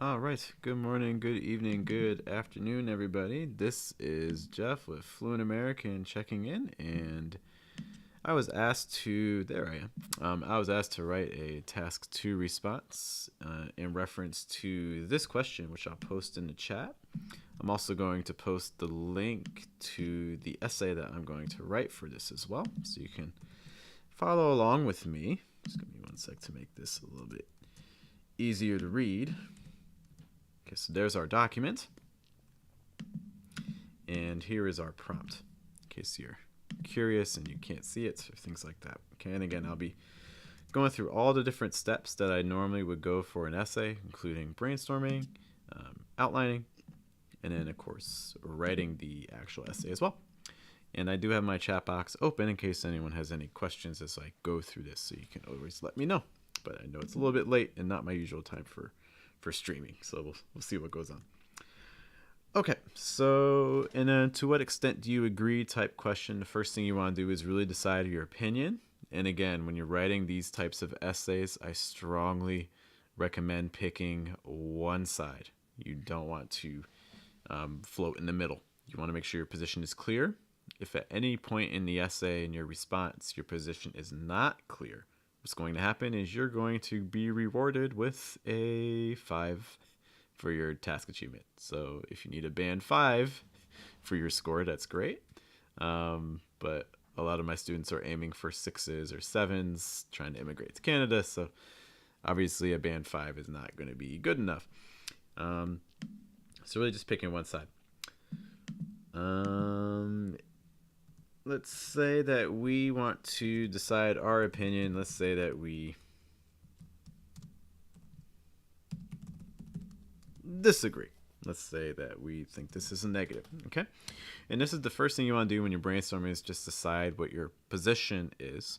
All right. Good morning, good evening, good afternoon, everybody. This is Geoff with Fluent American checking in, and I was asked to, there I am. I was asked to write a task 2 response in reference to this question, which I'll post in the chat. I'm also going to post the link to the essay that I'm going to write for this as well, so you can follow along with me. Just give me one sec to make this a little bit easier to read. Okay, so there's our document. And here is our prompt, in case you're curious and you can't see it or things like that. Okay, and again, I'll be going through all the different steps that I normally would go for an essay, including brainstorming, outlining, and then, of course, writing the actual essay as well. And I do have my chat box open in case anyone has any questions as I go through this, so you can always let me know. But I know it's a little bit late and not my usual time for streaming, so we'll see what goes on. Okay, so, and then to what extent do you agree type question. The first thing you want to do is really decide your opinion. And again, when you're writing these types of essays, I strongly recommend picking one side. You don't want to float in the middle. You want to make sure your position is clear. If at any point in the essay in your response your position is not clear, what's going to happen is you're going to be rewarded with a 5 for your task achievement. So if you need a band 5 for your score, that's great. But a lot of my students are aiming for 6s or 7s, trying to immigrate to Canada. So obviously a band 5 is not going to be good enough. So really just picking one side. Let's say that we want to decide our opinion. Let's say that we disagree. Let's say that we think this is a negative, okay? And this is the first thing you want to do when you're brainstorming is just decide what your position is.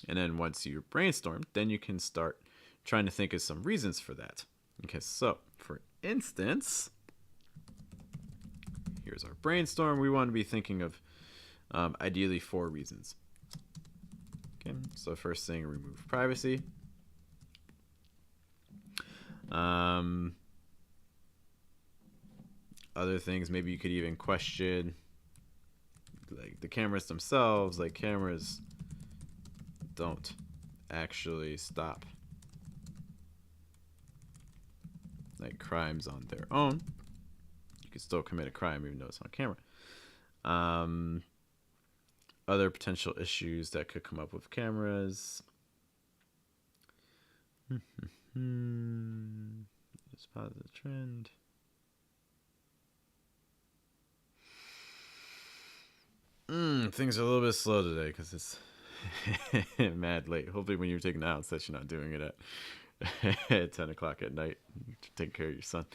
And then once you brainstorm, then you can start trying to think of some reasons for that. Okay, so for instance, here's our brainstorm. We want to be thinking of ideally 4 reasons. Okay, so first thing, remove privacy. Other things, maybe you could even question like the cameras themselves. Like cameras don't actually stop like crimes on their own. You could still commit a crime even though it's on camera. Other potential issues that could come up with cameras. Just positive trend. Things are a little bit slow today because it's mad late. Hopefully when you're taking the outset, you're not doing it at 10 o'clock at night to take care of your son.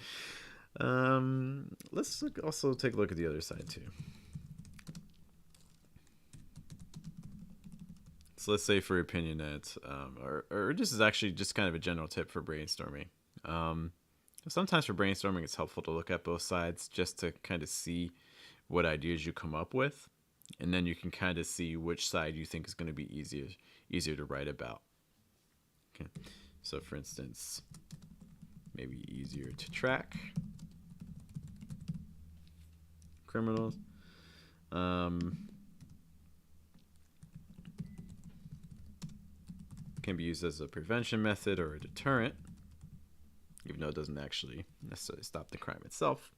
Let's also take a look at the other side too. So let's say for your opinion that, or this is actually just kind of a general tip for brainstorming. Sometimes for brainstorming, it's helpful to look at both sides just to kind of see what ideas you come up with. And then you can kind of see which side you think is going to be easier to write about. Okay. So for instance, maybe easier to track criminals. Can be used as a prevention method or a deterrent, even though it doesn't actually necessarily stop the crime itself.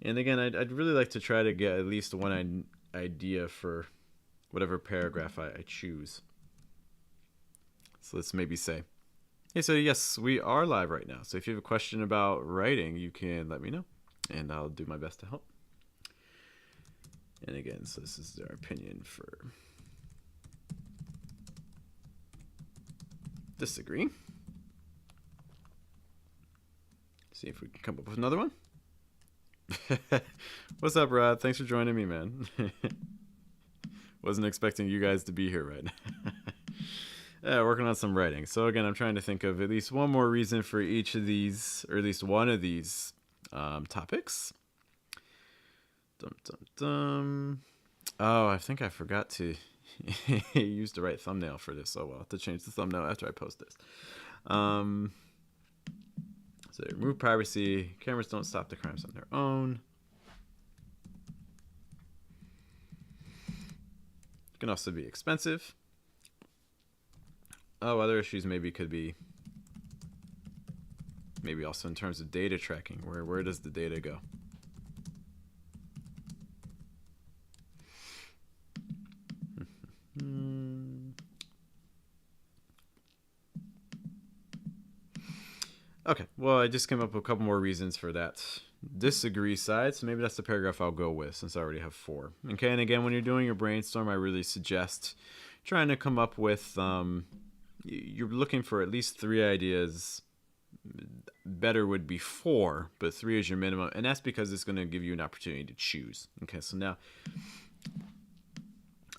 And again, I'd really like to try to get at least one idea for whatever paragraph I choose. So let's maybe say, hey, so yes, we are live right now. So if you have a question about writing, you can let me know, and I'll do my best to help. And again, so this is their opinion for disagree. See if we can come up with another one. What's up, Rod? Thanks for joining me, man. Wasn't expecting you guys to be here right now. Yeah, working on some writing. So again, I'm trying to think of at least one more reason for each of these, or at least one of these topics. Oh, I think I forgot to use the right thumbnail for this. So I'll have to change the thumbnail after I post this. So they remove privacy. Cameras don't stop the crimes on their own. It can also be expensive. Oh, other issues maybe could be maybe also in terms of data tracking. Where does the data go? Okay, well, I just came up with a couple more reasons for that disagree side, so maybe that's the paragraph I'll go with since I already have 4. Okay, and again, when you're doing your brainstorm, I really suggest trying to come up with, you're looking for at least 3 ideas. Better would be 4, but 3 is your minimum, and that's because it's going to give you an opportunity to choose. Okay, so now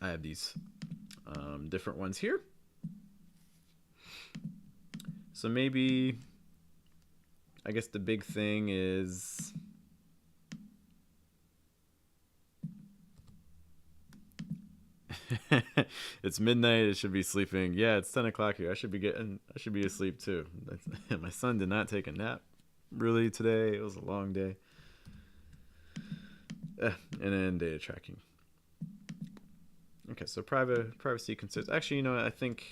I have these different ones here. So maybe, I guess the big thing is it's midnight. It should be sleeping. Yeah, it's 10 o'clock here. I should be asleep too. My son did not take a nap really today. It was a long day. And then data tracking. Okay, so privacy concerns. Actually, you know what? I think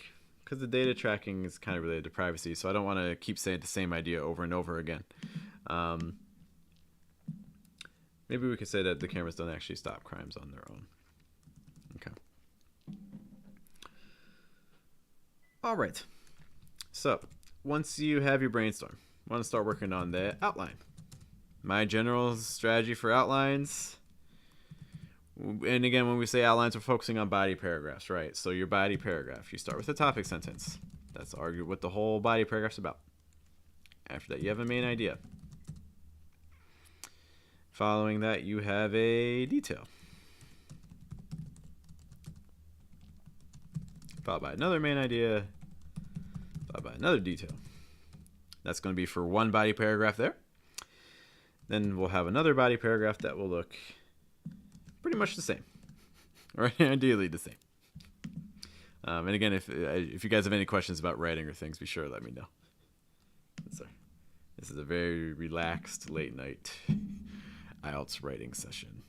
because the data tracking is kind of related to privacy, so I don't want to keep saying the same idea over and over again. Maybe we could say that the cameras don't actually stop crimes on their own. Okay. All right. So once you have your brainstorm, I want to start working on the outline. My general strategy for outlines. And again, when we say outlines, we're focusing on body paragraphs, right? So your body paragraph, you start with a topic sentence. That's argued what the whole body paragraph's about. After that, you have a main idea. Following that, you have a detail. Followed by another main idea. Followed by another detail. That's going to be for one body paragraph there. Then we'll have another body paragraph that will look pretty much the same, or ideally the same. And again, if you guys have any questions about writing or things, be sure to let me know. This is a very relaxed late night IELTS writing session.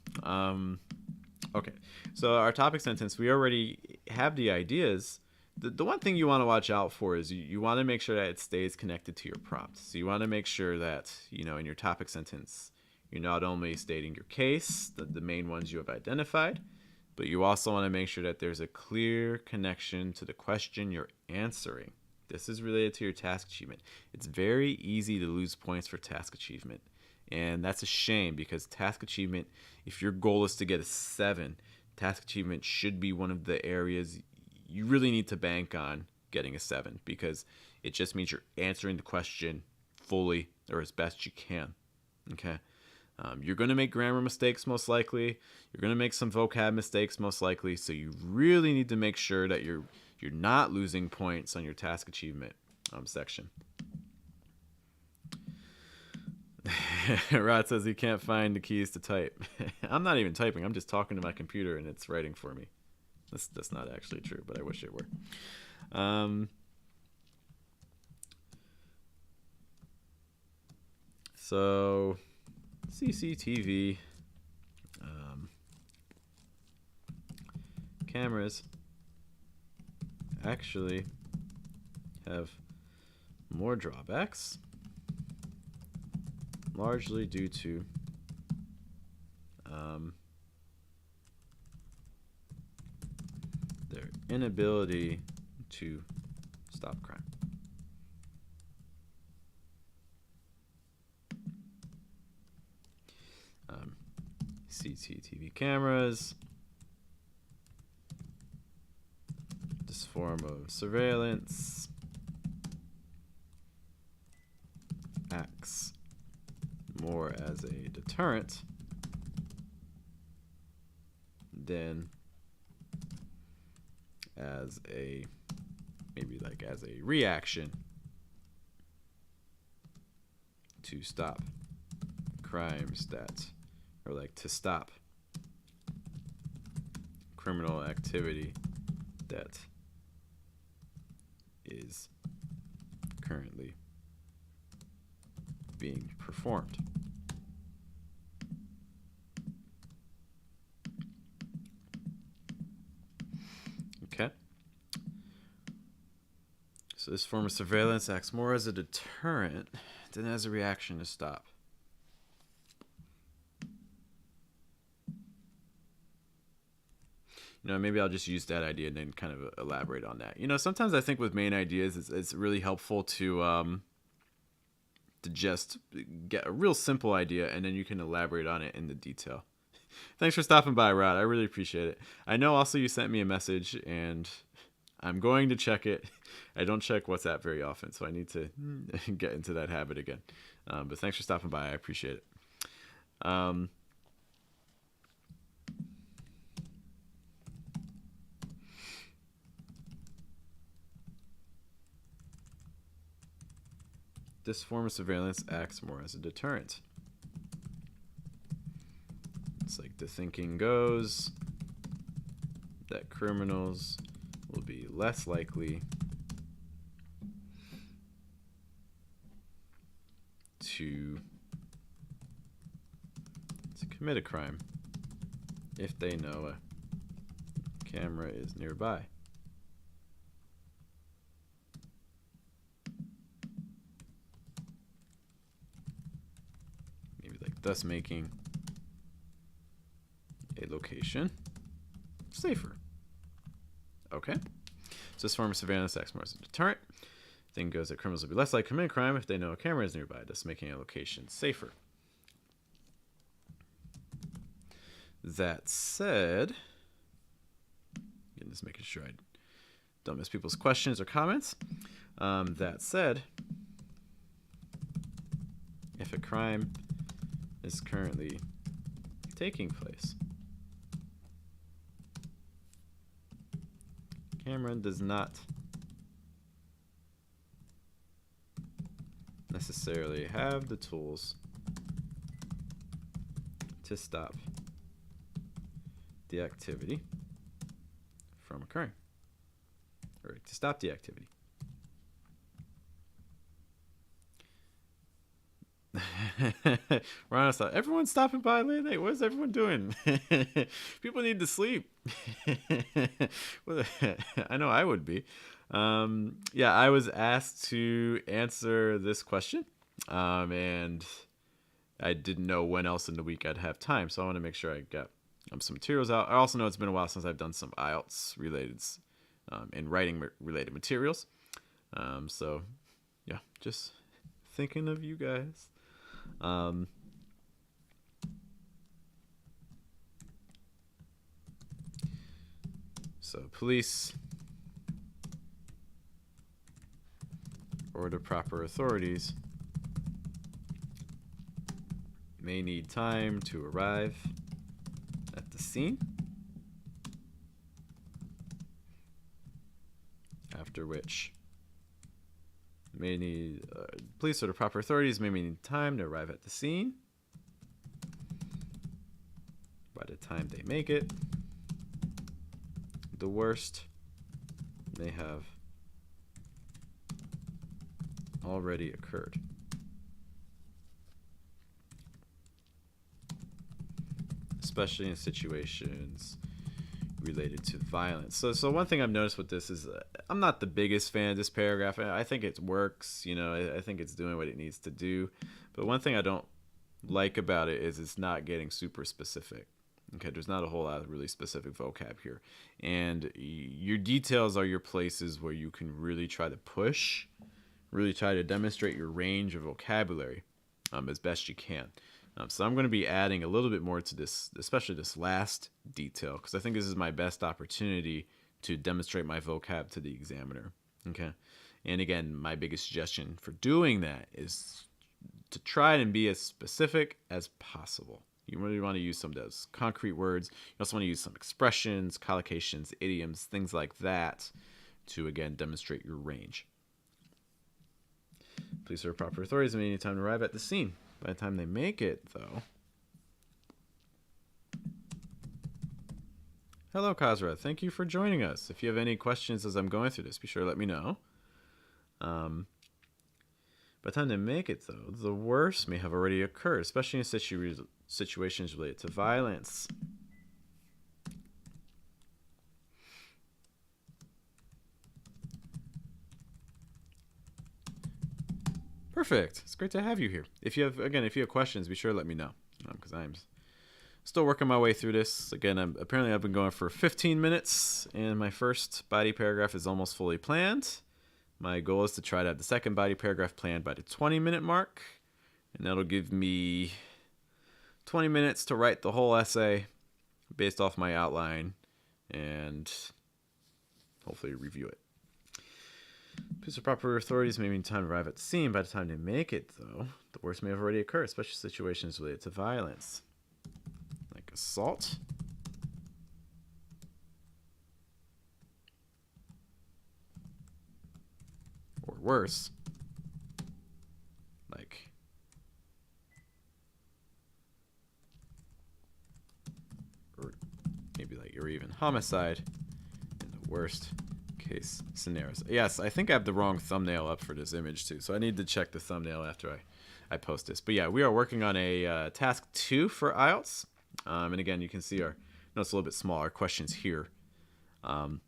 Okay, so our topic sentence, we already have the ideas. The one thing you want to watch out for is you want to make sure that it stays connected to your prompt. So you want to make sure that, you know, in your topic sentence, you're not only stating your case, the main ones you have identified, but you also want to make sure that there's a clear connection to the question you're answering. This is related to your task achievement. It's very easy to lose points for task achievement. And that's a shame because task achievement, if your goal is to get a 7, task achievement should be one of the areas you really need to bank on getting a 7 because it just means you're answering the question fully or as best you can. Okay? You're going to make grammar mistakes most likely. You're going to make some vocab mistakes most likely. So you really need to make sure that you're not losing points on your task achievement section. Rod says he can't find the keys to type. I'm not even typing. I'm just talking to my computer and it's writing for me. That's not actually true, but I wish it were. So CCTV cameras actually have more drawbacks, largely due to their inability to stop crime. CCTV cameras, this form of surveillance acts more as a deterrent than as a as a reaction to stop crimes that, or to stop criminal activity that is currently being performed. Okay. So this form of surveillance acts more as a deterrent than as a reaction to stop. Maybe I'll just use that idea and then kind of elaborate on that. Sometimes I think with main ideas, it's really helpful to just get a real simple idea, and then you can elaborate on it in the detail. Thanks for stopping by, Rod. I really appreciate it. I know also you sent me a message, and I'm going to check it. I don't check WhatsApp very often, so I need to get into that habit again. But thanks for stopping by. I appreciate it. This form of surveillance acts more as a deterrent. It's like the thinking goes that criminals will be less likely to commit a crime if they know a camera is nearby. Thus making a location safer. Okay. So this form of surveillance acts more as a deterrent. Thing goes that criminals will be less likely to commit a crime if they know a camera is nearby, thus making a location safer. That said, again, just making sure I don't miss people's questions or comments. That said, if a crime is currently taking place, Cameron does not necessarily have the tools to stop the activity from occurring, or to stop the activity. Ron, everyone's stopping by late night. What is everyone doing? People need to sleep. I know I would be. Yeah, I was asked to answer this question, and I didn't know when else in the week I'd have time, so I want to make sure I got some materials out. I also know it's been a while since I've done some IELTS related and writing related materials. So yeah, just thinking of you guys. So police or the proper authorities may need time to arrive at the scene, after which police or the proper authorities may need time to arrive at the scene. By the time they make it, the worst may have already occurred. Especially in situations related to violence. So one thing I've noticed with this is I'm not the biggest fan of this paragraph. I think it works, I think it's doing what it needs to do. But one thing I don't like about it is it's not getting super specific. Okay, there's not a whole lot of really specific vocab here. And your details are your places where you can really try to push, really try to demonstrate your range of vocabulary as best you can. So I'm going to be adding a little bit more to this, especially this last detail, because I think this is my best opportunity to demonstrate my vocab to the examiner. Okay, and again, my biggest suggestion for doing that is to try and be as specific as possible. You really want to use some of those concrete words. You also want to use some expressions, collocations, idioms, things like that to, again, demonstrate your range. Police or proper authorities may need time to arrive at the scene. By the time they make it, though... Hello, Kazra. Thank you for joining us. If you have any questions as I'm going through this, be sure to let me know. By By the time they make it, though, the worst may have already occurred, especially in situations related to violence. Perfect. It's great to have you here. If you have questions, be sure to let me know, because I'm still working my way through this. Again, apparently I've been going for 15 minutes, and my first body paragraph is almost fully planned. My goal is to try to have the second body paragraph planned by the 20-minute mark, and that'll give me 20 minutes to write the whole essay based off my outline and hopefully review it. Police or proper authorities may need time to arrive at the scene. By the time they make it, though, the worst may have already occurred, especially situations related to violence, like assault, or worse, like or even homicide in the worst case scenarios. Yes, I think I have the wrong thumbnail up for this image too, so I need to check the thumbnail after I post this. But yeah, we are working on a task 2 for IELTS, and again, you can see our notes a little bit smaller questions here. And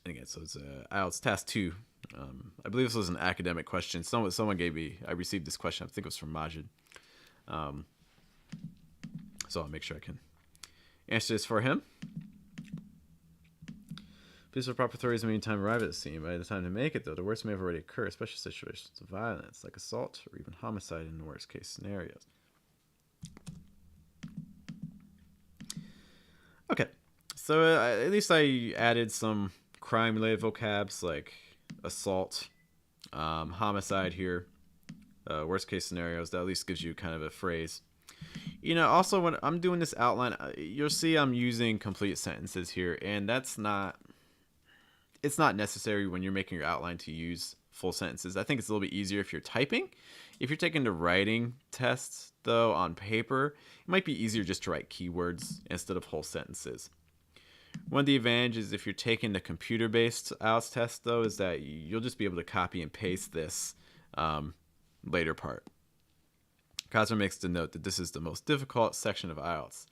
again, so it's IELTS task 2. I believe this was an academic question. Someone gave me. I received this question. I think it was from Majid. So I'll make sure I can answer this for him. Police or proper authorities may need time to arrive at the scene. By the time to make it, though, the worst may have already occurred, especially situations of violence, like assault or even homicide in the worst case scenarios. Okay, so at least I added some crime-related vocabs like assault, homicide here, worst case scenarios. That at least gives you kind of a phrase. You know, also when I'm doing this outline, you'll see I'm using complete sentences here, and it's not necessary when you're making your outline to use full sentences. I think it's a little bit easier if you're typing. If you're taking the writing tests, though, on paper, it might be easier just to write keywords instead of whole sentences. One of the advantages if you're taking the computer-based IELTS test, though, is that you'll just be able to copy and paste this later part. Kaiser makes the note that this is the most difficult section of IELTS.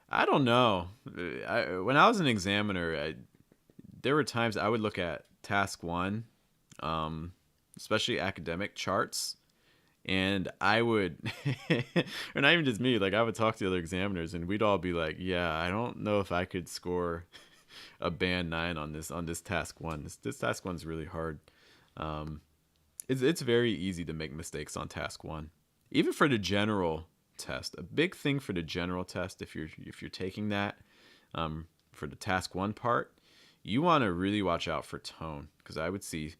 I don't know. When I was an examiner, there were times I would look at task 1, especially academic charts, and I would, or not even just me, like I would talk to the other examiners, and we'd all be like, "Yeah, I don't know if I could score a band 9 on this task 1. This task 1's really hard. It's very easy to make mistakes on task 1, even for the general test. A big thing for the general test, if you're taking that for the task 1 part, you want to really watch out for tone, because I would see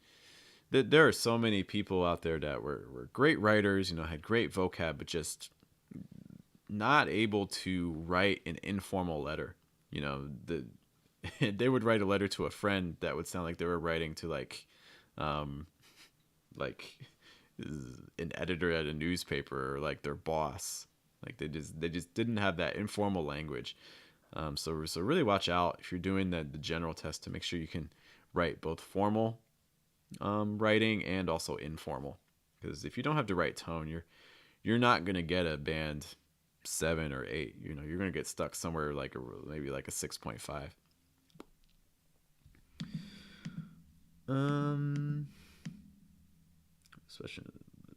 that there are so many people out there that were great writers, had great vocab, but just not able to write an informal letter. They would write a letter to a friend that would sound like they were writing to like an editor at a newspaper, or like their boss. Like they just didn't have that informal language. So really watch out if you're doing the general test to make sure you can write both formal writing and also informal. Because if you don't have the right tone, you're not gonna get a band 7 or 8. You're gonna get stuck somewhere like maybe like a 6.5. Especially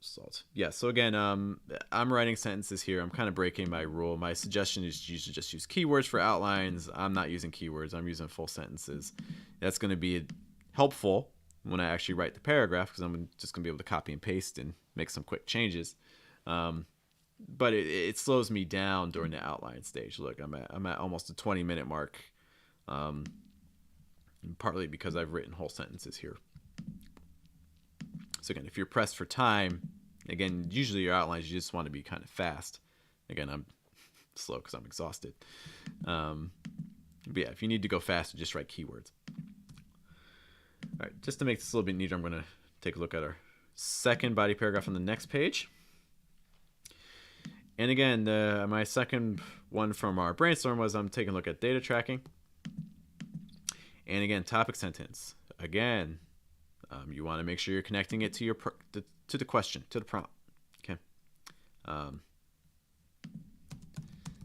assault. Yeah, so again, I'm writing sentences here. I'm kind of breaking my rule. My suggestion is you should just use keywords for outlines. I'm not using keywords. I'm using full sentences. That's going to be helpful when I actually write the paragraph, because I'm just going to be able to copy and paste and make some quick changes. But it slows me down during the outline stage. Look, I'm at almost a 20-minute mark, partly because I've written whole sentences here. So again, if you're pressed for time, again, usually your outlines, you just want to be kind of fast. Again, I'm slow because I'm exhausted. But yeah, if you need to go faster, just write keywords. All right, just to make this a little bit neater, I'm going to take a look at our second body paragraph on the next page. And again, my second one from our brainstorm was I'm taking a look at data tracking. And again, topic sentence. Again, you want to make sure you're connecting it to to the question, to the prompt. Okay.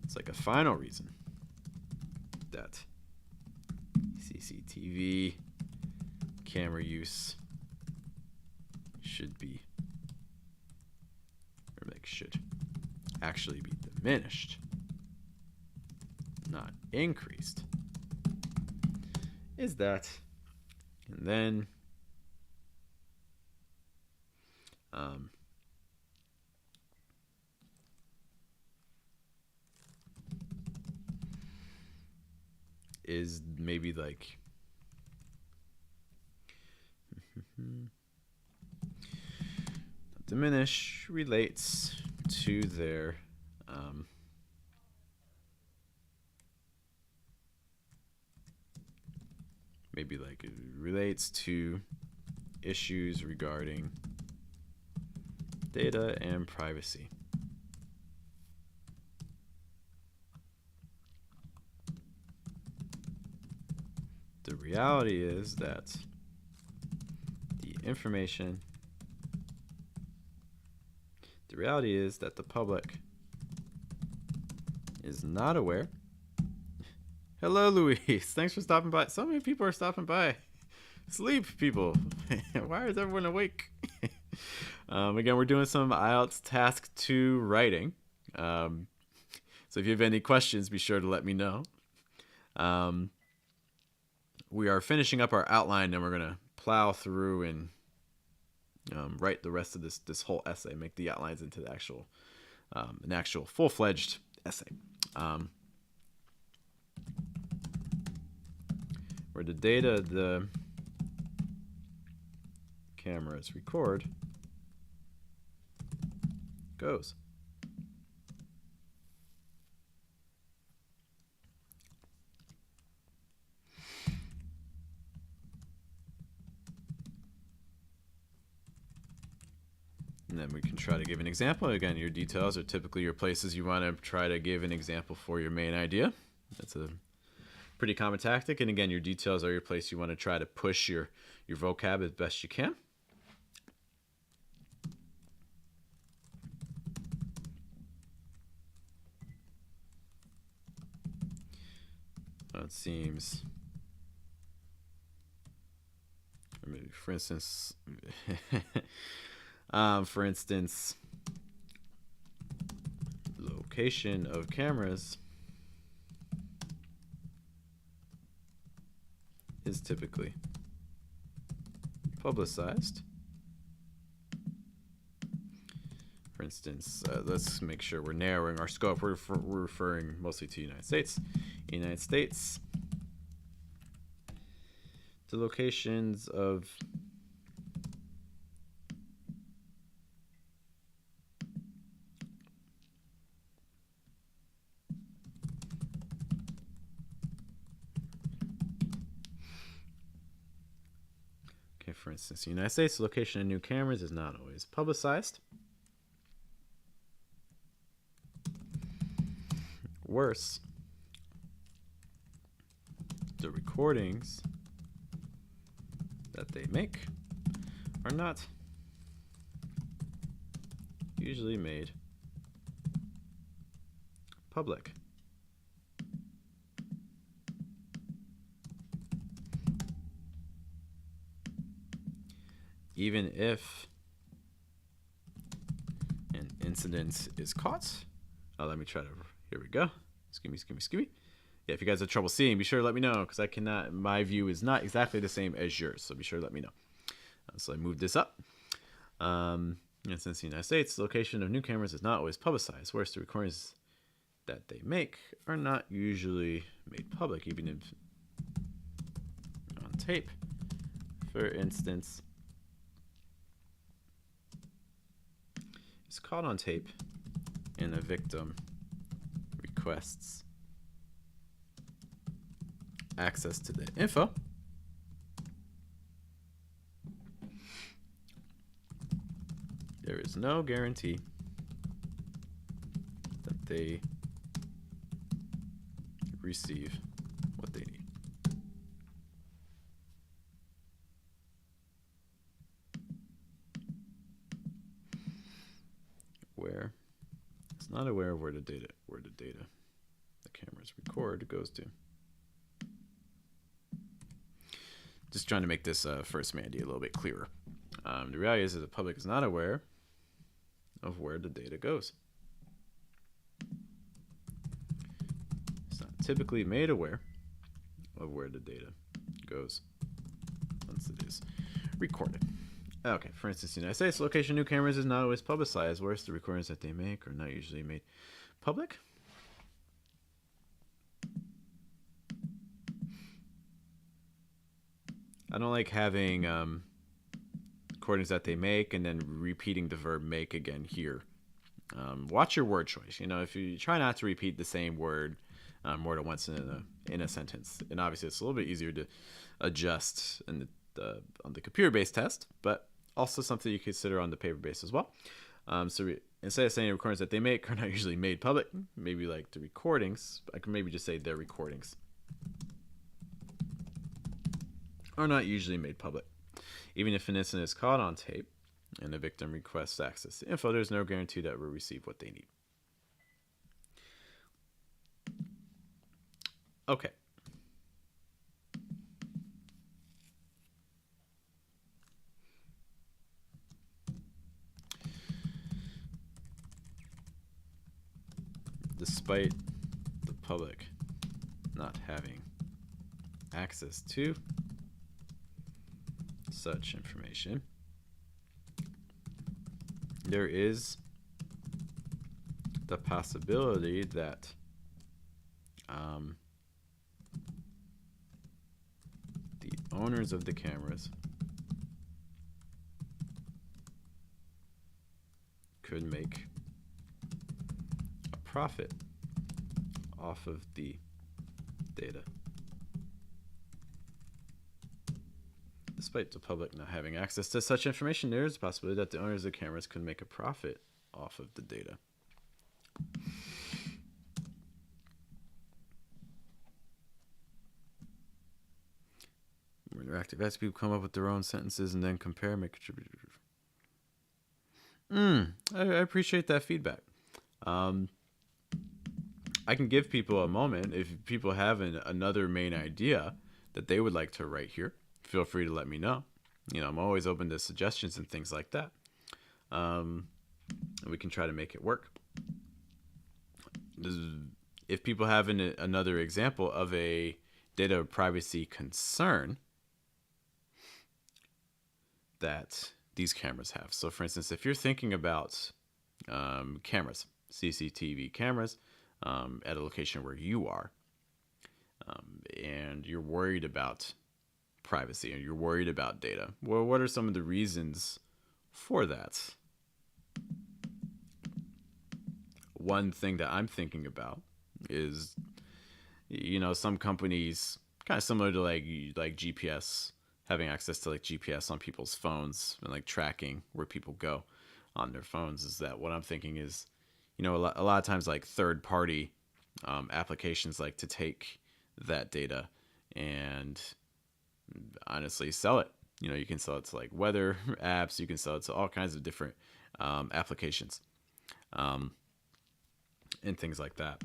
It's like a final reason that CCTV camera use should actually be diminished, not increased, is that, and then is maybe like diminish relates to their maybe like it relates to issues regarding data and privacy. The reality is that the reality is that the public is not aware. Hello, Luis. Thanks for stopping by. So many people are stopping by. Sleep, people. Why is everyone awake? Again, we're doing some IELTS Task 2 writing. So if you have any questions, be sure to let me know. We are finishing up our outline, and we're going to plow through and write the rest of this whole essay, make the outlines into the actual an actual full-fledged essay. Where the data the cameras record goes. And then we can try to give an example. Again, your details are typically your places you want to try to give an example for your main idea. That's a pretty common tactic. And again, your details are your place you want to try to push your vocab as best you can. It seems, maybe for instance, location of cameras is typically publicized. For instance, let's make sure we're narrowing our scope. We're referring mostly to the United States. United States, the locations of for instance, the United States, the location of new cameras is not always publicized. Worse, the recordings that they make are not usually made public. Even if an incident is caught. Let me try to, here we go. Excuse me. Yeah, if you guys have trouble seeing, be sure to let me know, because I cannot, my view is not exactly the same as yours, so be sure to let me know. So I moved this up. And since the United States, location of new cameras is not always publicized, whereas the recordings that they make are not usually made public, even if on tape. For instance, it's caught on tape and a victim requests access to the info. There is no guarantee that they receive what they need. not aware of where the data the cameras record goes to. Just trying to make this first idea a little bit clearer. The reality is that the public is not aware of where the data goes. It's not typically made aware of where the data goes once it is recorded. Okay, for instance, in the United States, location of new cameras is not always publicized. Worse, the recordings that they make are not usually made public. I don't like having recordings that they make and then repeating the verb make again here. Watch your word choice. You know, if you try not to repeat the same word more than once in a sentence, and obviously it's a little bit easier to adjust on the computer-based test, but also something you consider on the paper-based as well. So instead of saying recordings that they make are not usually made public, maybe like the recordings, I can maybe just say their recordings are not usually made public. Even if an incident is caught on tape and the victim requests access to info, there's no guarantee that we'll receive what they need. Okay. Despite the public not having access to such information, there is the possibility that the owners of the cameras could make a profit off of the data. Despite the public not having access to such information, there is a possibility that the owners of the cameras could make a profit off of the data. More interactive. As people come up with their own sentences and then compare, make contributors. I appreciate that feedback. I can give people a moment. If people have another main idea that they would like to write here, feel free to let me know. You know, I'm always open to suggestions and things like that. We can try to make it work. If people have another example of a data privacy concern that these cameras have. So for instance, if you're thinking about cameras, CCTV cameras at a location where you are, and you're worried about privacy and you're worried about data, well, what are some of the reasons for that? One thing that I'm thinking about is, you know, some companies, kind of similar to like GPS, having access to like GPS on people's phones and like tracking where people go on their phones, is that what I'm thinking is, you know, a lot of times like third party applications like to take that data and honestly sell it. You know, you can sell it to like weather apps, you can sell it to all kinds of different applications and things like that,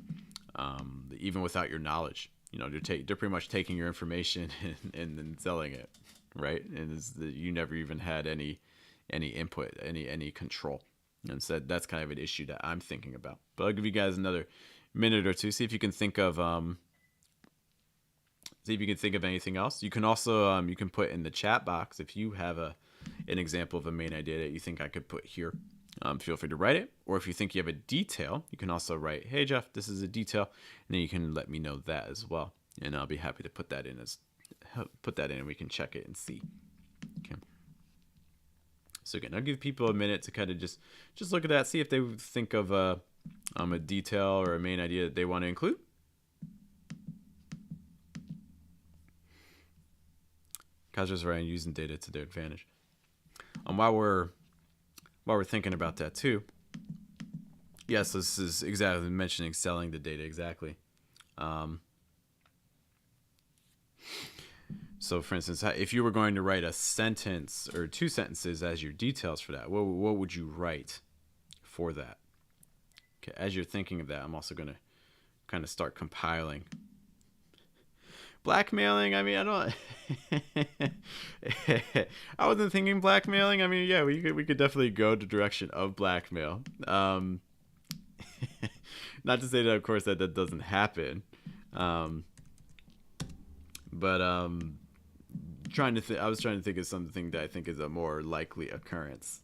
even without your knowledge. You know, they're pretty much taking your information and then selling it, right? And you never even had any input, any control. And so that's kind of an issue that I'm thinking about. But I'll give you guys another minute or two, see if you can think of anything else. You can also you can put in the chat box if you have an example of a main idea that you think I could put here. Feel free to write it, or if you think you have a detail, you can also write, "Hey Geoff, this is a detail," and then you can let me know that as well, and I'll be happy to put that in and we can check it and see. Okay. So again, I'll give people a minute to kind of just look at that, see if they think of a detail or a main idea that they want to include. Kaiser's right, using data to their advantage. While we're thinking about that too, yes, this is exactly mentioning selling the data exactly. So for instance, if you were going to write a sentence or two sentences as your details for that, what would you write for that? Okay, as you're thinking of that, I'm also going to kind of start compiling. Blackmailing, I mean, I don't I wasn't thinking blackmailing. I mean, yeah, we could definitely go the direction of blackmail. Not to say that, of course, that doesn't happen. But I was trying to think of something that I think is a more likely occurrence.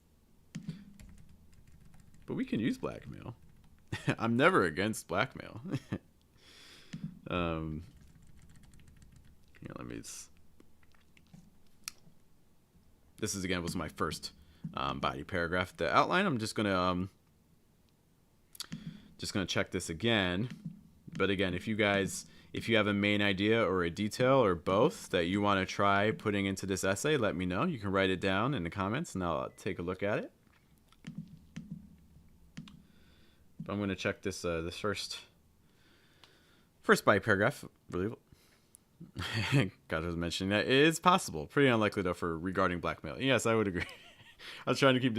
But we can use blackmail. I'm never against blackmail. Let me. This was my first body paragraph. The outline, I'm just gonna check this again. But again, if you have a main idea or a detail or both that you want to try putting into this essay, let me know. You can write it down in the comments, and I'll take a look at it. But I'm going to check this first body paragraph. Really, God was mentioning that it is possible. Pretty unlikely though regarding blackmail. Yes, I would agree. I was trying to keep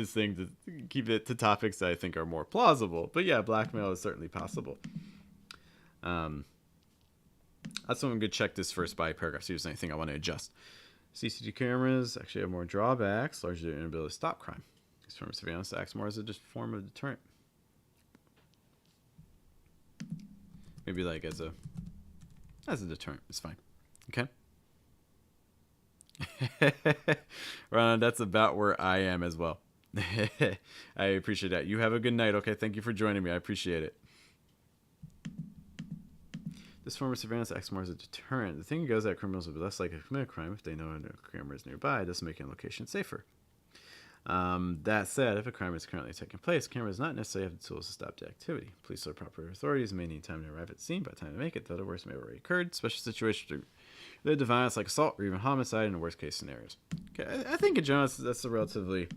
it to topics that I think are more plausible. But yeah, blackmail is certainly possible. That's when I'm going to check this first body paragraph. See if there's anything I want to adjust. CCTV cameras actually have more drawbacks, largely their inability to stop crime. These forms of surveillance acts more as a form of deterrent. Maybe like as a deterrent. It's fine. Okay. Ron, that's about where I am as well. I appreciate that. You have a good night. Okay. Thank you for joining me. I appreciate it. This form of surveillance acts more as a deterrent. The thing goes that criminals will be less likely to commit a crime if they know a camera is nearby. It doesn't make a location safer. That said, if a crime is currently taking place, cameras not necessarily have the tools to stop the activity. Police or proper authorities may need time to arrive at the scene by the time to make it, though the worst may have already occurred. Special situations related to violence like assault or even homicide in the worst case scenarios. Okay, I think in general that's a relatively.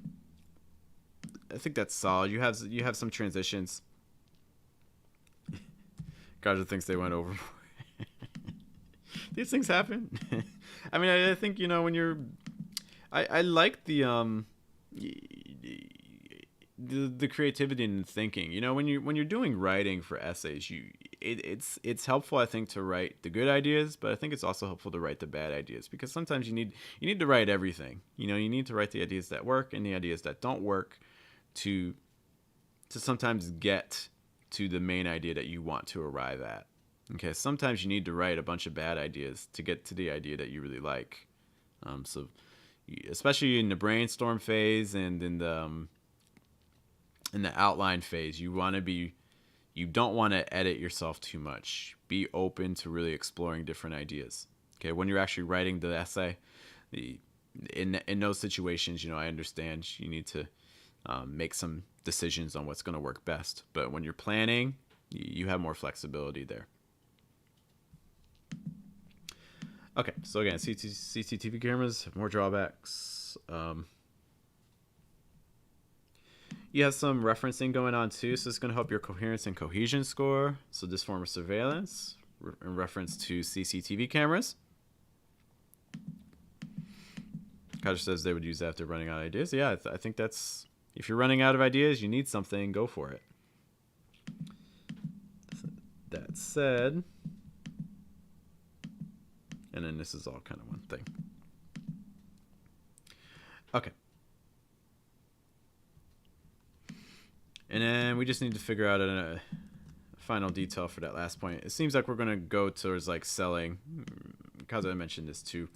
I think that's solid. You have some transitions. Gaja thinks they went overboard. These things happen. I mean, I think when you're. I like the creativity and thinking. When you're doing writing for essays, it's helpful, I think, to write the good ideas, but I think it's also helpful to write the bad ideas, because sometimes you need to write everything. You need to write the ideas that work and the ideas that don't work to sometimes get to the main idea that you want to arrive at. Okay, sometimes you need to write a bunch of bad ideas to get to the idea that you really like. So especially in the brainstorm phase and in the outline phase, you don't want to edit yourself too much. Be open to really exploring different ideas. Okay, when you're actually writing the essay, in those situations, I understand you need to make some decisions on what's going to work best. But when you're planning, you have more flexibility there. Okay, so again, CCTV cameras have more drawbacks. You have some referencing going on too, so it's going to help your coherence and cohesion score. So this form of surveillance in reference to CCTV cameras. Kaja says they would use that if they're running out of ideas. Yeah, I think that's, if you're running out of ideas, you need something, go for it. That said, and then this is all kind of one thing. Okay. And then we just need to figure out a final detail for that last point. It seems like we're going to go towards like selling, because I mentioned this too,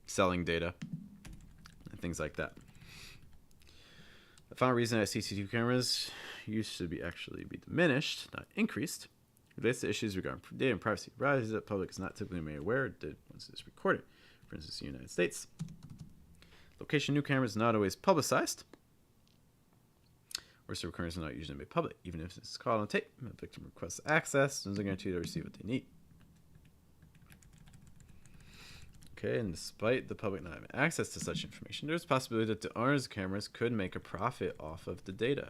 selling data and things like that. The final reason that CCTV cameras used to actually be diminished, not increased, relates to issues regarding data and privacy. Rises that the public is not typically made aware of once it's recorded. For instance, in the United States, location new cameras not always publicized. Worst recurrence are not usually made public, even if it's caught on tape. The victim requests access, there's no guarantee to receive what they need. Okay, and despite the public not having access to such information, there's a possibility that the owners of cameras could make a profit off of the data.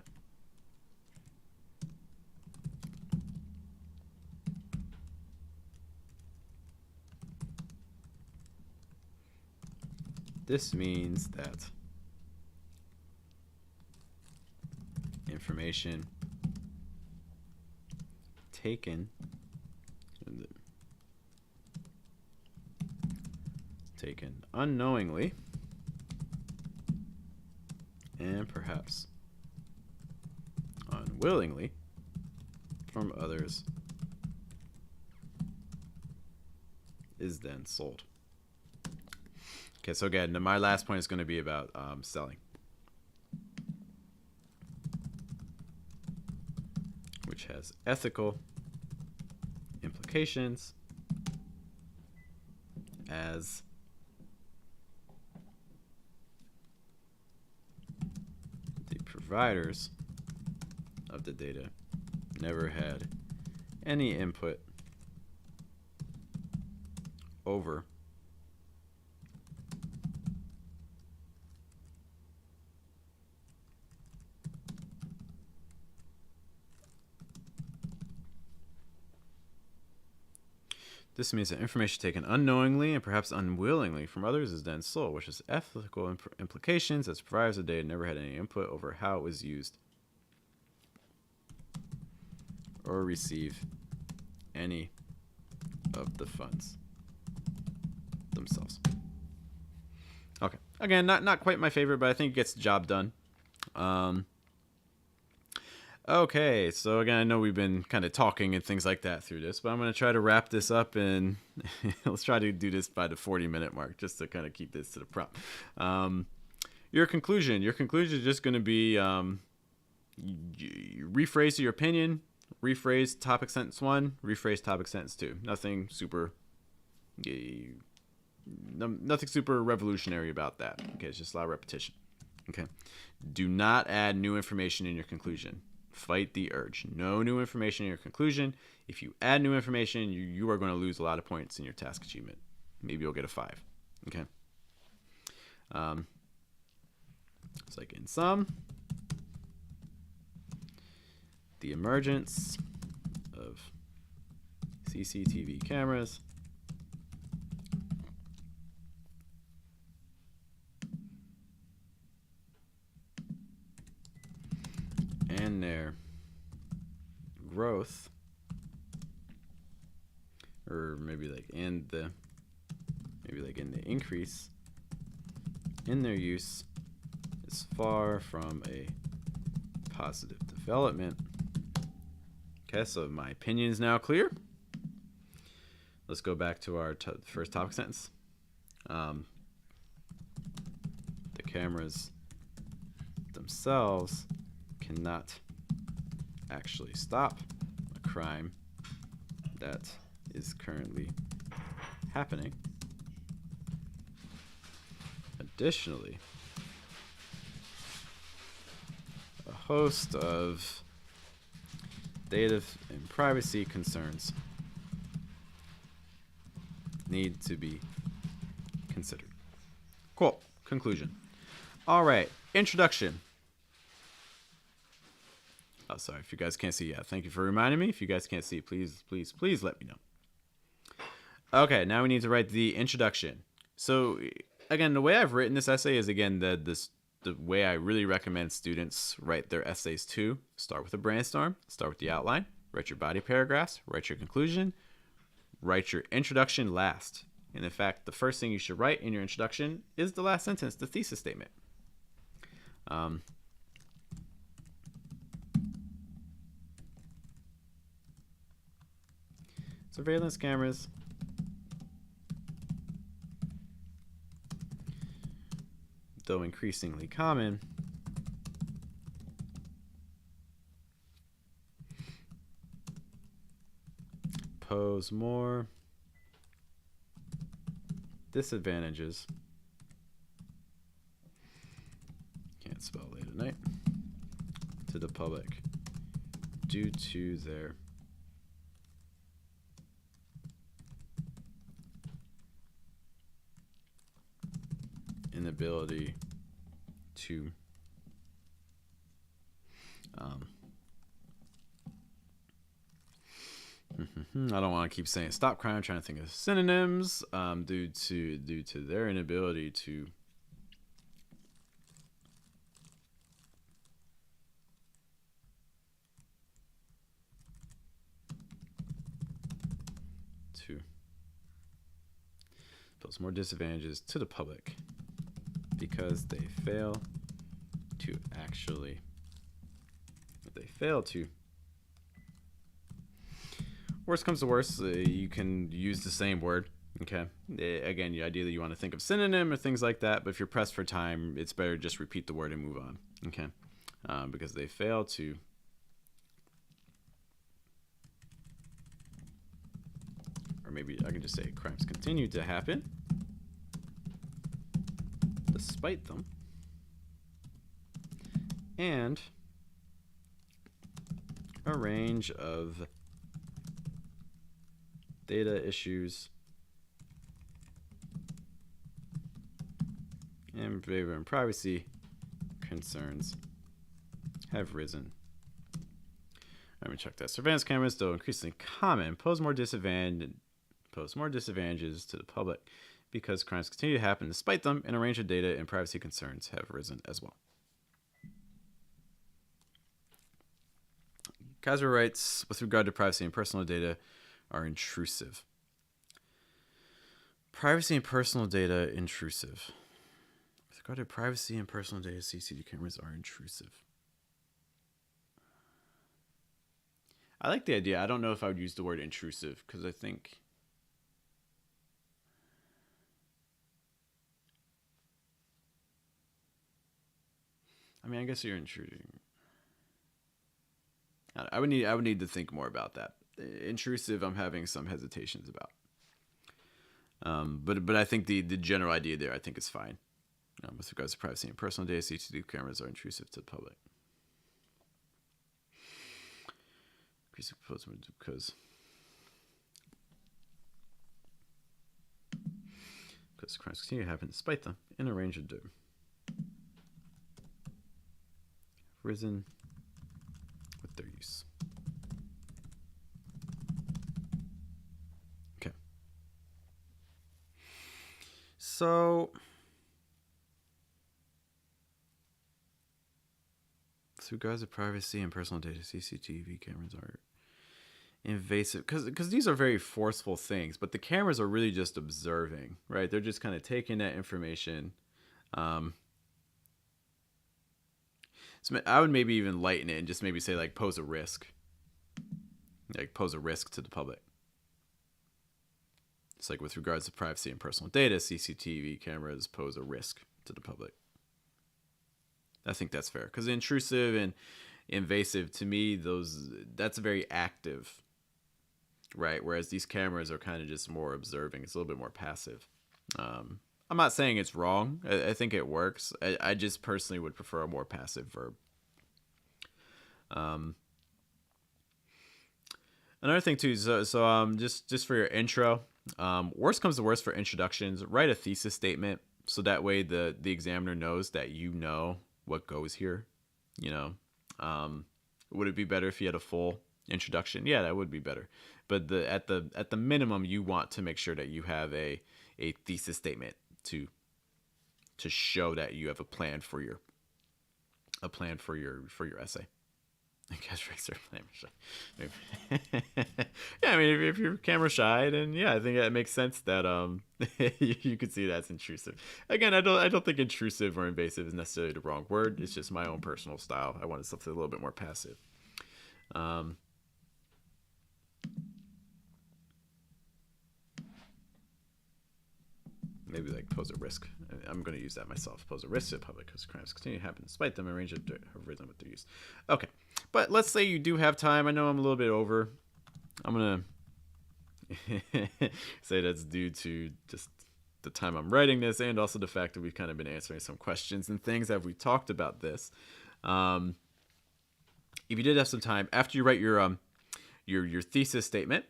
This means that information taken unknowingly and perhaps unwillingly from others is then sold. Okay, so again, my last point is going to be about selling, which has ethical implications as the providers of the data never had any input over this means that information taken unknowingly and perhaps unwillingly from others is then sold, which has ethical implications as providers of data never had any input over how it was used or receive any of the funds themselves. Okay, again, not quite my favorite, but I think it gets the job done. Okay, so again, I know we've been kind of talking and things like that through this, but I'm going to try to wrap this up, and let's try to do this by the 40-minute mark, just to kind of keep this to the prompt. Your conclusion is just going to be rephrase your opinion, rephrase topic sentence 1, rephrase topic sentence 2. Nothing super revolutionary about that. Okay, it's just a lot of repetition. Okay, do not add new information in your conclusion. Fight the urge. No new information in your conclusion. If you add new information, you are going to lose a lot of points in your task achievement. Maybe you'll get a 5. Okay. It's like in sum, the emergence of CCTV cameras and their growth, or maybe like in the increase in their use is far from a positive development. Okay, so my opinion is now clear. Let's go back to our first topic sentence. The cameras themselves cannot actually stop a crime that is currently happening. Additionally, a host of data and privacy concerns need to be considered. Cool. Conclusion. All right. Introduction. Oh, sorry. If you guys can't see, yeah, thank you for reminding me. If you guys can't see, please let me know. Okay, now we need to write the introduction. So, again, the way I've written this essay is, again, the way I really recommend students write their essays too. Start with a brainstorm, start with the outline, write your body paragraphs, write your conclusion, write your introduction last. And in fact, the first thing you should write in your introduction is the last sentence, the thesis statement. Surveillance cameras though increasingly common, pose more disadvantages, can't spell late at night, to the public due to their inability to I don't want to keep saying stop crime. I'm trying to think of synonyms. Due to their inability to pose more disadvantages to the public because they fail to actually, worst comes to worst, you can use the same word. Okay. Again, ideally you want to think of synonym or things like that, but if you're pressed for time, it's better to just repeat the word and move on. Okay. Because they fail to, or maybe I can just say crimes continue to happen despite them, and a range of data issues and favor and privacy concerns have risen. I'm gonna check that. Surveillance cameras, though increasingly common, pose more disadvantages to the public because crimes continue to happen despite them, and a range of data and privacy concerns have risen as well. Kaiser writes, with regard to privacy and personal data are intrusive. Privacy and personal data intrusive. With regard to privacy and personal data, CCTV cameras are intrusive. I like the idea. I don't know if I would use the word intrusive because I think I guess you're intruding. I would need to think more about that. Intrusive, I'm having some hesitations about. But I think the general idea there I think is fine. With regards to privacy and personal data, CCTV cameras are intrusive to the public. Because crimes continue to happen despite them in a range of doom. Risen with their use. Okay. So with regards to privacy and personal data, CCTV cameras are invasive because these are very forceful things, but the cameras are really just observing, right? They're just kind of taking that information. So I would maybe even lighten it and just maybe say like pose a risk to the public. It's like with regards to privacy and personal data, CCTV cameras pose a risk to the public. I think that's fair because intrusive and invasive, to me, that's very active, right? Whereas these cameras are kind of just more observing. It's a little bit more passive. I'm not saying it's wrong. I think it works. I just personally would prefer a more passive verb. Another thing too, so just for your intro, worst comes to worst for introductions, write a thesis statement so that way the examiner knows that you know what goes here. Would it be better if you had a full introduction? Yeah, that would be better. But at the minimum, you want to make sure that you have a thesis statement to show that you have a plan for your essay. I guess yeah, I mean, if you're camera shy, then yeah, I think it makes sense that you could see that's intrusive. Again, I don't think intrusive or invasive is necessarily the wrong word. It's just my own personal style. I wanted something a little bit more passive. Maybe like pose a risk. I'm going to use that myself. Pose a risk to the public because crimes continue to happen despite them. A range of risen with their use. Okay, but let's say you do have time. I know I'm a little bit over. I'm going to say that's due to just the time I'm writing this and also the fact that we've kind of been answering some questions and things as we talked about this. If you did have some time after you write your thesis statement,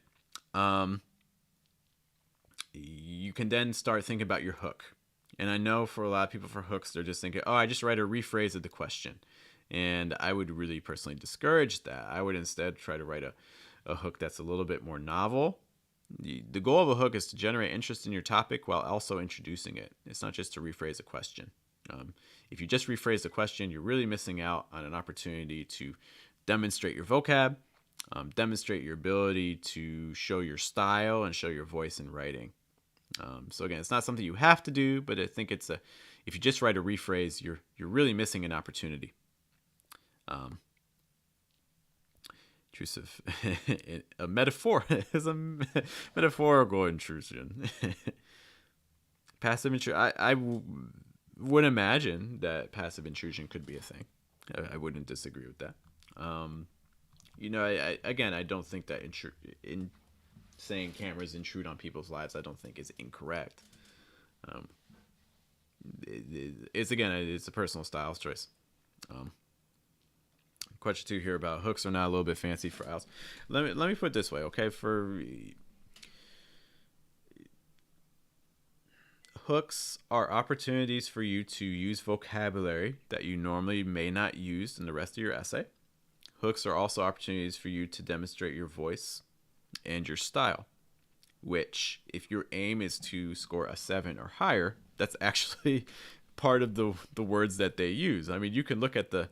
you can then start thinking about your hook. And I know for a lot of people, for hooks, they're just thinking, oh, I just write a rephrase of the question. And I would really personally discourage that. I would instead try to write a hook that's a little bit more novel. The goal of a hook is to generate interest in your topic while also introducing it. It's not just to rephrase a question. If you just rephrase the question, you're really missing out on an opportunity to demonstrate your vocab, demonstrate your ability to show your style and show your voice in writing. So again, it's not something you have to do, but I think it's if you just write a rephrase, you're really missing an opportunity. Intrusive, a metaphor is a metaphorical intrusion. Passive intrusion. I would imagine that passive intrusion could be a thing. I wouldn't disagree with that. I don't think that in saying cameras intrude on people's lives, I don't think is incorrect. It's a personal style choice. Question 2 here about hooks are not a little bit fancy for IELTS. Let me put it this way, okay? For hooks are opportunities for you to use vocabulary that you normally may not use in the rest of your essay. Hooks are also opportunities for you to demonstrate your voice and your style, which, if your aim is to score a 7 or higher, that's actually part of the words that they use. I mean, you can look at the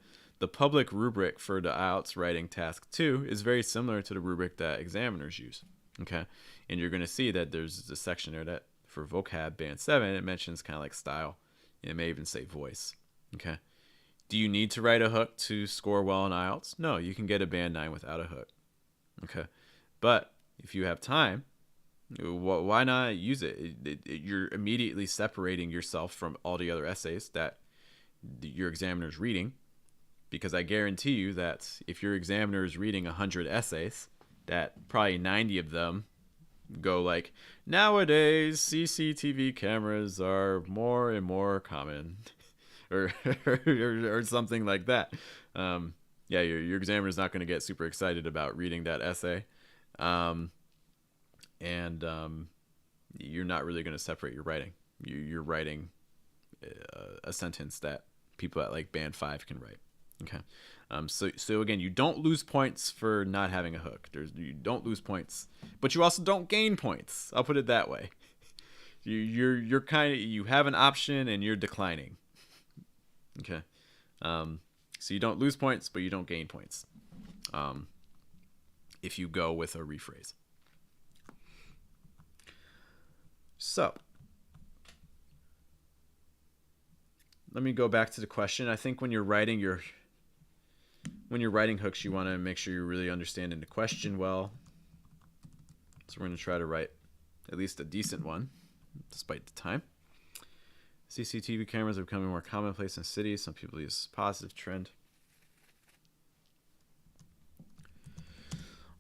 public rubric for the IELTS writing task 2 is very similar to the rubric that examiners use. Okay, and you're going to see that there's a section there that for vocab band 7, it mentions kind of like style. And it may even say voice. Okay, do you need to write a hook to score well in IELTS? No, you can get a band 9 without a hook. Okay, but if you have time, why not use it? You're immediately separating yourself from all the other essays that your examiner is reading, because I guarantee you that if your examiner is reading 100 essays, that probably 90 of them go like, nowadays CCTV cameras are more and more common, or something like that. Your examiner is not going to get super excited about reading that essay. You're not really going to separate your writing. You're writing a sentence that people at like band 5 can write. Okay. So again, you don't lose points for not having a hook. You don't lose points, but you also don't gain points. I'll put it that way. You have an option and you're declining. Okay. So you don't lose points, but you don't gain points. If you go with a rephrase. So, let me go back to the question. I think when you're writing hooks, you want to make sure you're really understanding the question well. So we're going to try to write at least a decent one, despite the time. CCTV cameras are becoming more commonplace in cities. Some people use positive trend.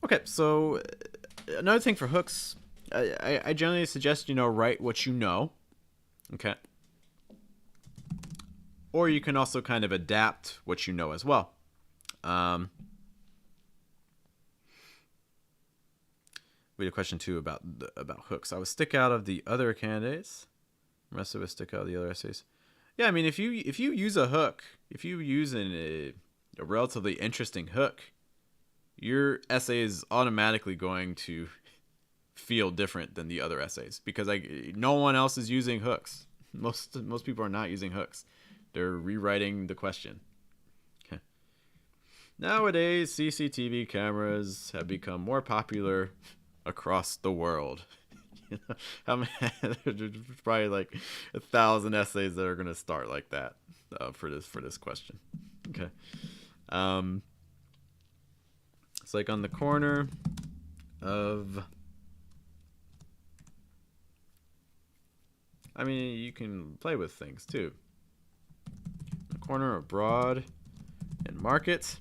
Okay, so another thing for hooks, I generally suggest, write what you know. Okay. Or you can also kind of adapt what you know as well. We had a question too about hooks. I would stick out of the other candidates. The rest of us stick out of the other essays. Yeah, I mean, if you use a hook, if you use a relatively interesting hook, your essay is automatically going to feel different than the other essays, because no one else is using hooks. Most people are not using hooks. They're rewriting the question. Okay. Nowadays, CCTV cameras have become more popular across the world. There's probably like 1,000 essays that are going to start like that for this question. Okay. It's like on the corner of, I mean, you can play with things too. The corner of Broad and Market.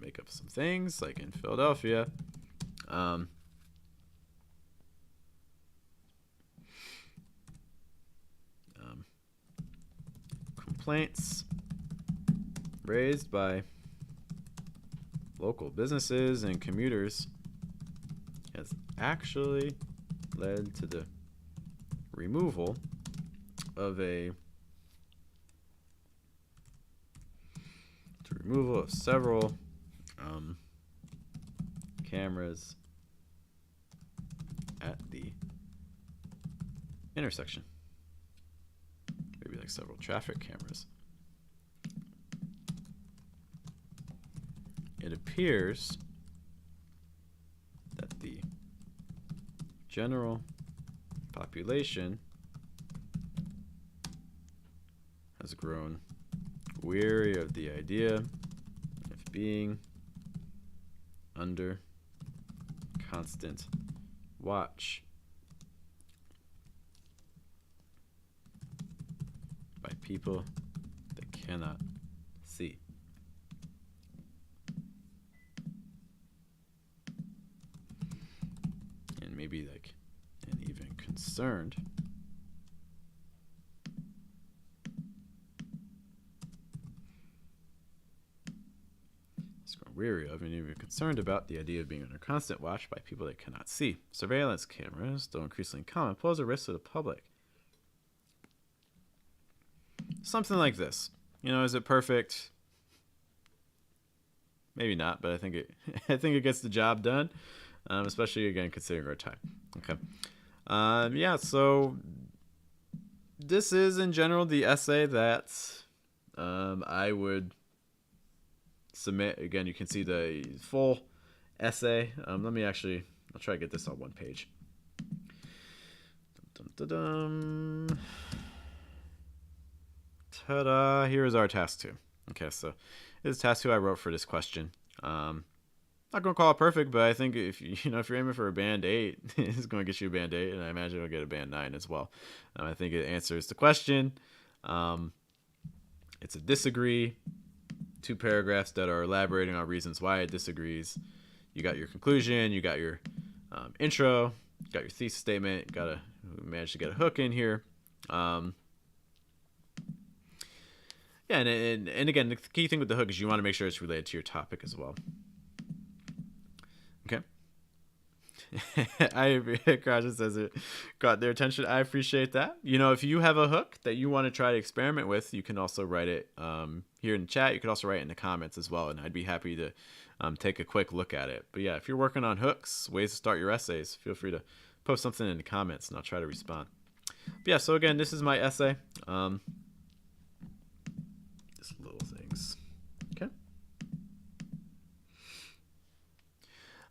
Make up some things like in Philadelphia. Complaints raised by local businesses and commuters has actually led to the removal of several cameras at the intersection. Maybe like several traffic cameras. It appears that the general population has grown weary of the idea of being under constant watch by people that cannot see. And maybe like, and even concerned weary of and even concerned about the idea of being under constant watch by people that cannot see. Surveillance cameras, though increasingly common, pose a risk to the public. Something like this. You know, is it perfect? Maybe not, but I think it gets the job done, especially again considering our time. Okay. Yeah. So this is in general the essay that I would submit. Again, you can see the full essay. I'll try to get this on one page. Ta-da! Here is our task 2. Okay, so this is task 2 I wrote for this question. Not gonna call it perfect, but I think if you're aiming for a band 8, it's gonna get you a band 8, and I imagine it'll get a band 9 as well. I think it answers the question. It's a disagree. 2 paragraphs that are elaborating on reasons why it disagrees. You got your conclusion, you got your intro, you got your thesis statement, managed to get a hook in here. Yeah, and again, the key thing with the hook is you want to make sure it's related to your topic as well. Okay. Krasha says it got their attention. I appreciate that. You know, if you have a hook that you want to try to experiment with, you can also write it here in the chat. You could also write it in the comments as well, and I'd be happy to take a quick look at it. But yeah, if you're working on hooks, ways to start your essays, feel free to post something in the comments, and I'll try to respond. But yeah, so again, this is my essay. Just little things. Okay.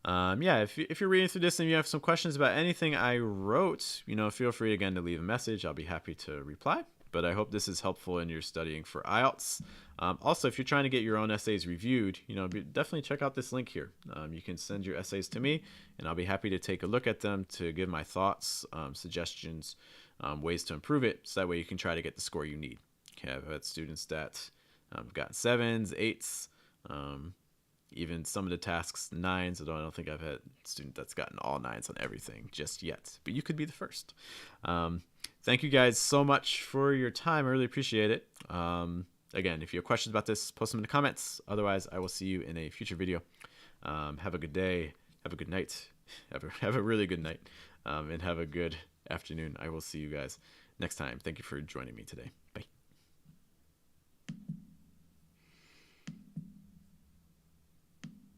Yeah, if you're reading through this and you have some questions about anything I wrote, feel free again to leave a message. I'll be happy to reply. But I hope this is helpful in your studying for IELTS. Also, if you're trying to get your own essays reviewed, definitely check out this link here. You can send your essays to me, and I'll be happy to take a look at them to give my thoughts, suggestions, ways to improve it, so that way you can try to get the score you need. Okay, I've had students that have gotten 7s, 8s, even some of the tasks 9s, although I don't think I've had a student that's gotten all 9s on everything just yet. But you could be the first. Thank you guys so much for your time. I really appreciate it. Again, if you have questions about this, post them in the comments. Otherwise, I will see you in a future video. Have a good day. Have a good night. Have a really good night. And have a good afternoon. I will see you guys next time. Thank you for joining me today.